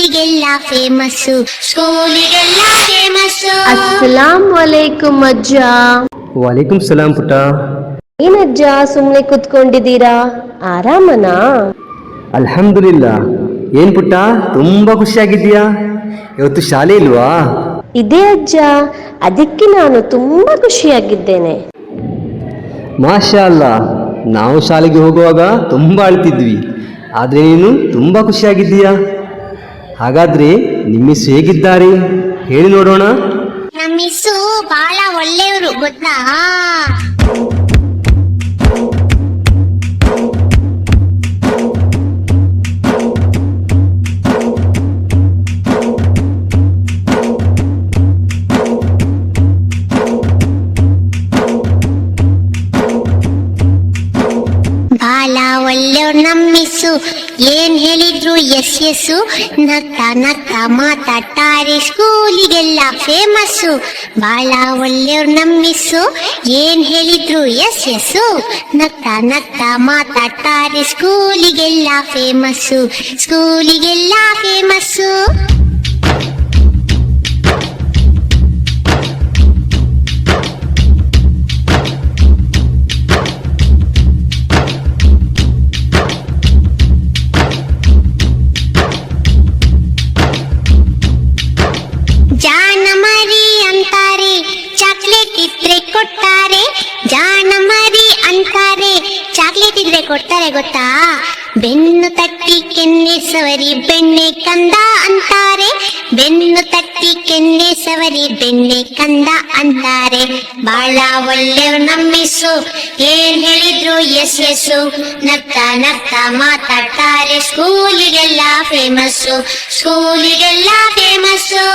ಸ್ಕೂಲಿಗೆಲ್ಲ famous, ಸ್ಕೂಲಿಗೆಲ್ಲ famous. ಅಸ್ಸಲಾಂ ವಲೈಕುಂ ಅಜ್ಜ. ವಾಲೇಕುಂ ಸಲಾಂ ಪುಟ್ಟ. ಏನಜ್ಜ ಸುಮ್ಮನೆ ಕುತ್ಕೊಂಡಿದ್ದೀರಾ, ಆರಾಮನಾ? ಅಲ್ಹಮ್ದುಲಿಲ್ಲಾ. ಏನ್ ಪುಟ್ಟ ತುಂಬಾ ಖುಷಿಯಾಗಿದ್ದೀಯಾ? ಇವತ್ತು ಶಾಲೆ ಇಲ್ವಾ? ಇದೇ ಅಜ್ಜ, ಅದಕ್ಕೆ ನಾನು ತುಂಬಾ ಖುಷಿಯಾಗಿದ್ದೇನೆ. ಮಾಷಾ ಅಲ್ಲಾ, ನಾವು ಶಾಲೆಗೆ ಹೋಗುವಾಗ ತುಂಬಾ ಅಳ್ತಿದ್ವಿ, ಆದ್ರೆ ನೀನು ತುಂಬಾ ಖುಷಿಯಾಗಿದ್ದೀಯಾ. ಹಾಗಾದ್ರೆ ನಿಮ್ಮ ಮಿಸ್ ಹೇಗಿದ್ದಾರೆ ಹೇಳಿ ನೋಡೋಣ. ನಮ್ಮ ಮಿಸ್ಸು ಬಹಳ ಒಳ್ಳೆಯವರು ಗೊತ್ತಾ. ಬಾಳ ಒಳ್ಳೆಯವ್ರು ನಮ್ಮ ಮಿಸ್ಸು, ಏನ್ ಹೇಳಿದ್ರು ಎಸ್ ಎಸ್ಸು. ನಗ್ತಾ ನಗ್ತಾ ಮಾತಾಡ್ತಾರೆ, ಸ್ಕೂಲಿಗೆಲ್ಲ ಫೇಮಸ್ಸು. ಬಾಳ ಒಳ್ಳೆಯವ್ರು ನಮ್ಮ ಮಿಸ್ಸು, ಏನ್ ಹೇಳಿದ್ರು ಎಸ್ ಎಸ್ಸು. ನಗ್ತಾ ನಗ್ತಾ ಮಾತಾಡ್ತಾರೆ, ಸ್ಕೂಲಿಗೆಲ್ಲ ಫೇಮಸ್ಸು, ಸ್ಕೂಲಿಗೆಲ್ಲ ಫೇಮಸ್ಸು. ಜಾಣ ಮರಿ ಅಂತಾರೆ, ಚಾಕ್ಲೇಟ್ ಇದ್ರೆ ಕೊಡ್ತಾರೆ. ಜಾಣ ಮರಿ ಅಂತಾರೆ, ಚಾಕ್ಲೇಟ್ ಇದ್ರೆ ಕೊಡ್ತಾರೆ ಗೊತ್ತಾ. ಬೆನ್ನು ತಟ್ಟಿ ಕೆನ್ನೆ ಸವರಿ ಬೆಣ್ಣೆ ಕಂದ ಅಂತಾರೆ. ಬೆನ್ನು ತಟ್ಟಿ ಕೆನ್ನೆ ಸವರಿ ಬೆಣ್ಣೆ ಕಂದ ಅಂತಾರೆ. ಬಾಳ ಒಳ್ಳೆಯವ್ರು ನಮ್ಮ ಮಿಸ್ಸು, ಏನ್ ಹೇಳಿದ್ರು ಎಸ್ ಎಸ್ಸು. ನಗ್ತಾ ನಗ್ತಾ ಮಾತಾಡ್ತಾರೆ, ಸ್ಕೂಲಿಗೆಲ್ಲ ಫೇಮಸ್ಸು, ಸ್ಕೂಲಿಗೆಲ್ಲ ಫೇಮಸ್ಸು.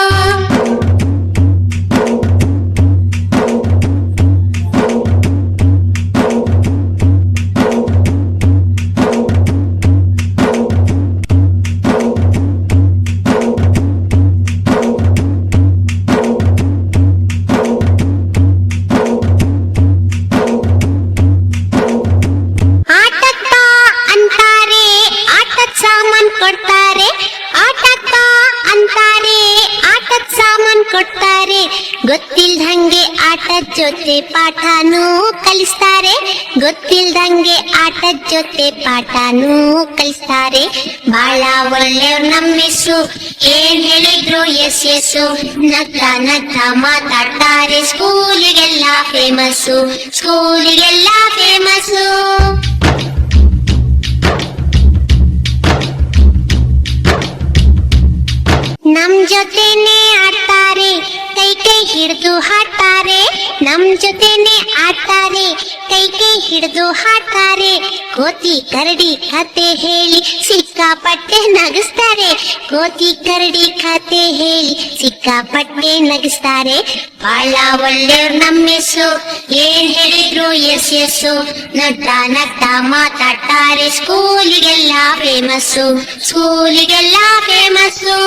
ಕೊಡ್ತಾರೆ, ಆಟಕ್ಕ ಅಂತಾರೆ, ಆಟದ ಸಾಮಾನ್ ಕೊಡ್ತಾರೆ. ಗೊತ್ತಿಲ್ದಂಗೆ ಆಟದ ಜೊತೆ ಪಾಠನೂ ಕಲಿಸ್ತಾರೆ. ಗೊತ್ತಿಲ್ದಂಗೆ ಆಟದ ಜೊತೆ ಪಾಠನೂ ಕಲಿಸ್ತಾರೆ. ಬಹಳ ಒಳ್ಳೆಯವ್ರು ನಮ್ಮ ಮಿಸ್ಸು, ಏನ್ ಹೇಳಿದ್ರು ಎಸ್ ಎಸ್ಸು. ನಗ್ತಾ ನಗ್ತಾ ಮಾತಾಡ್ತಾರೆ, ಸ್ಕೂಲಿಗೆಲ್ಲ ಫೇಮಸ್ಸು, ಸ್ಕೂಲಿಗೆಲ್ಲ ಫೇಮಸ್ಸು. ನಮ್ ಜೊತೆನೆ ಆಡ್ತಾರೆ, ಕೈ ಕೈ ಹಿಡಿದು ಹಾಡ್ತಾರೆ. ನಮ್ ಜೊತೆನೆ ಆಡ್ತಾರೆ, ಕೈ ಕೈ ಹಿಡಿದು ಹಾಡ್ತಾರೆ. ಕೋತಿ ಕರಡಿ ಕತೆ ಹೇಳಿ ಸಿಕ್ಕಾಪಟ್ಟೆ ನಗಿಸ್ತಾರೆ. ಕೋತಿ ಕರಡಿ ಕತೆ ಹೇಳಿ ಸಿಕ್ಕಾಪಟ್ಟೆ ನಗಿಸ್ತಾರೆ. ಬಹಳ ಒಳ್ಳೆಯವ್ರು ನಮ್ಮ ಮಿಸ್ಸು, ಏನ್ ಹೇಳಿದ್ರು ಎಸ್ ಎಸ್ಸು. ನಗ್ತಾ ನಗ್ತಾ ಮಾತಾಡ್ತಾರೆ, ಸ್ಕೂಲಿಗೆಲ್ಲ ಫೇಮಸ್ಸು, ಸ್ಕೂಲಿಗೆಲ್ಲ ಫೇಮಸ್ಸು.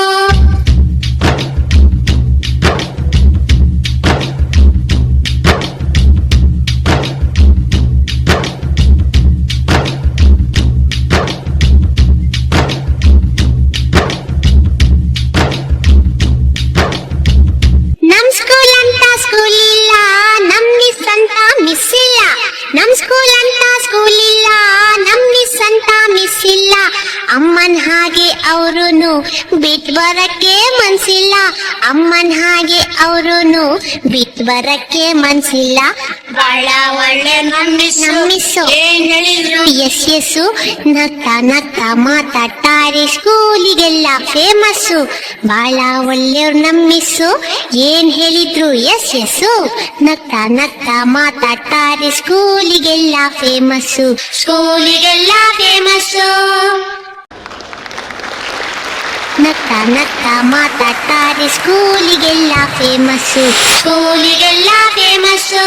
ನಮ್ ಸ್ಕೂಲ್ ಅಂತ ಸ್ಕೂಲ್ ಇಲ್ಲ, ನಮ್ ಮಿಸ್ ಅಂತ ಮಿಸ್ ಇಲ್ಲ. ನಮ್ ಸ್ಕೂಲ್ ಅಂತ ಸ್ಕೂಲ್ ಇಲ್ಲ, ನಮ್ ಮಿಸ್ ಅಂತ ಮಿಸ್ ಇಲ್ಲ. ಅಮ್ಮನ್ ಹಾಗೆ ಅವ್ರುನು ಬಿಟ್ ಬರಕ್ಕೆ ಮನ್ಸಿಲ್ಲ. ಅಮ್ಮನ್ ಹಾಗೆ ಅವ್ರುನು ಬಿಟ್ ಬರಕ್ಕೆ ಮನ್ಸಿಲ್ಲ. ಬಹಳ ಒಳ್ಳೆ ನಮ್ ಮಿಸ್ಸು, ಏನ್ ಹೇಳಿದ್ರು ಎಸ್ ಎಸ್ಸು. ನಗ್ತಾ ನಗ್ತಾ ಮಾತಾಡ್ತಾರೆ, ಸ್ಕೂಲಿಗೆಲ್ಲ ಫೇಮಸ್ಸು. ಬಹಳ ಒಳ್ಳೆಯವ್ರು ನಮ್ ಮಿಸ್ಸು, ಏನ್ ಹೇಳಿದ್ರು ಎಸ್ ಎಸ್ಸು. ನಗ್ತಾ ನಗ್ತಾ ಮಾತಾಡ್ತಾರೆ, ಸ್ಕೂಲಿಗೆಲ್ಲ ಫೇಮಸ್ಸು, ಸ್ಕೂಲಿಗೆಲ್ಲ ಫೇಮಸ್ಸು. ನಗ್ತಾ ನಗ್ತಾ ಮಾತಾಡ್ತಾರೆ, ಸ್ಕೂಲಿಗೆಲ್ಲ ಫೇಮಸ್ಸು, ಸ್ಕೂಲಿಗೆಲ್ಲ ಫೇಮಸ್ಸು.